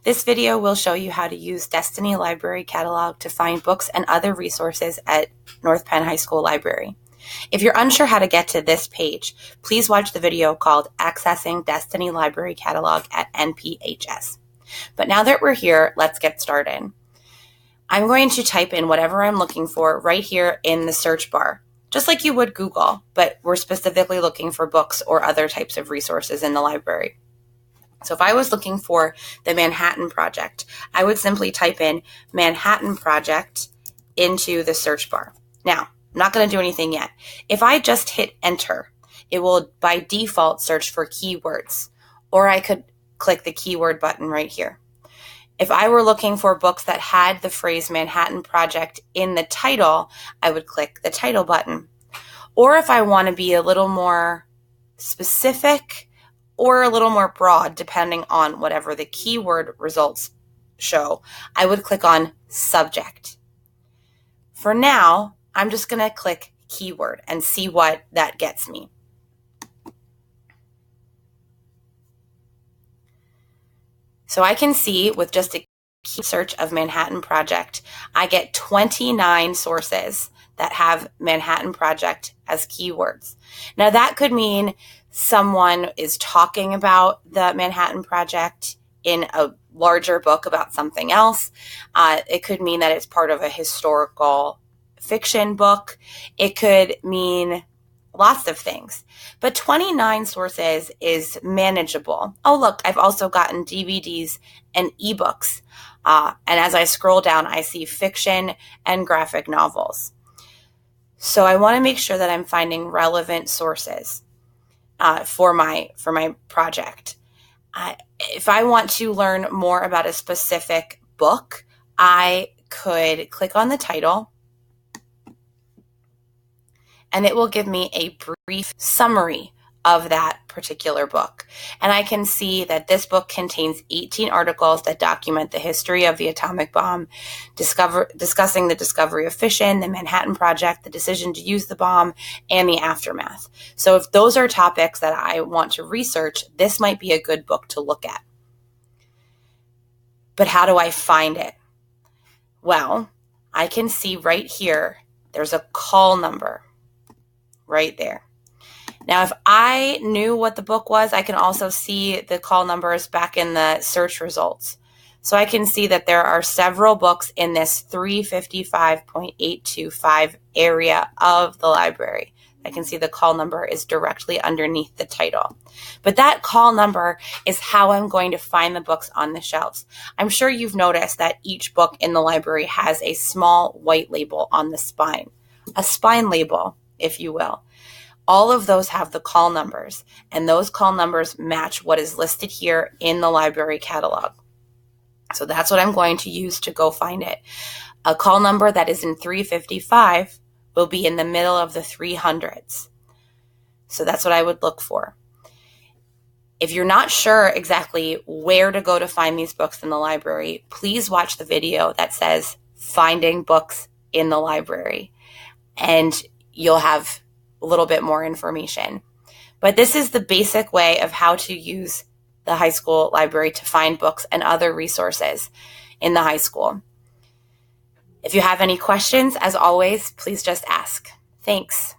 This video will show you how to use Destiny Library Catalog to find books and other resources at North Penn High School Library. If you're unsure how to get to this page, please watch the video called Accessing Destiny Library Catalog at NPHS. But now that we're here, let's get started. I'm going to type in whatever I'm looking for right here in the search bar, just like you would Google, but we're specifically looking for books or other types of resources in the library. So if I was looking for the Manhattan Project, I would simply type in Manhattan Project into the search bar. Now, I'm not going to do anything yet. If I just hit enter, it will by default search for keywords, or I could click the keyword button right here. If I were looking for books that had the phrase Manhattan Project in the title, I would click the title button. Or if I want to be a little more specific or a little more broad, depending on whatever the keyword results show, I would click on subject. For now, I'm just going to click keyword and see what that gets me. So I can see with just a key search of Manhattan Project, I get 29 sources that have Manhattan Project as keywords. Now that could mean someone is talking about the Manhattan Project in a larger book about something else. It could mean that it's part of a historical fiction book. It could mean lots of things. But 29 sources is manageable. Oh, look, I've also gotten DVDs and ebooks. And as I scroll down, I see fiction and graphic novels. So I want to make sure that I'm finding relevant sources for my project. If I want to learn more about a specific book, I could click on the title, and it will give me a brief summary of that particular book. And I can see that this book contains 18 articles that document the history of the atomic bomb, discussing the discovery of fission, the Manhattan Project, the decision to use the bomb, and the aftermath. So if those are topics that I want to research, this might be a good book to look at. But how do I find it? Well, I can see right here, there's a call number right there. Now, if I knew what the book was, I can also see the call numbers back in the search results. So I can see that there are several books in this 355.825 area of the library. I can see the call number is directly underneath the title. But that call number is how I'm going to find the books on the shelves. I'm sure you've noticed that each book in the library has a small white label on the spine, a spine label, if you will. All of those have the call numbers, and those call numbers match what is listed here in the library catalog. So that's what I'm going to use to go find it. A call number that is in 355 will be in the middle of the 300s. So that's what I would look for. If you're not sure exactly where to go to find these books in the library, please watch the video that says Finding Books in the Library, and you'll have a little bit more information. But this is the basic way of how to use the high school library to find books and other resources in the high school. If you have any questions, as always, please just ask. Thanks.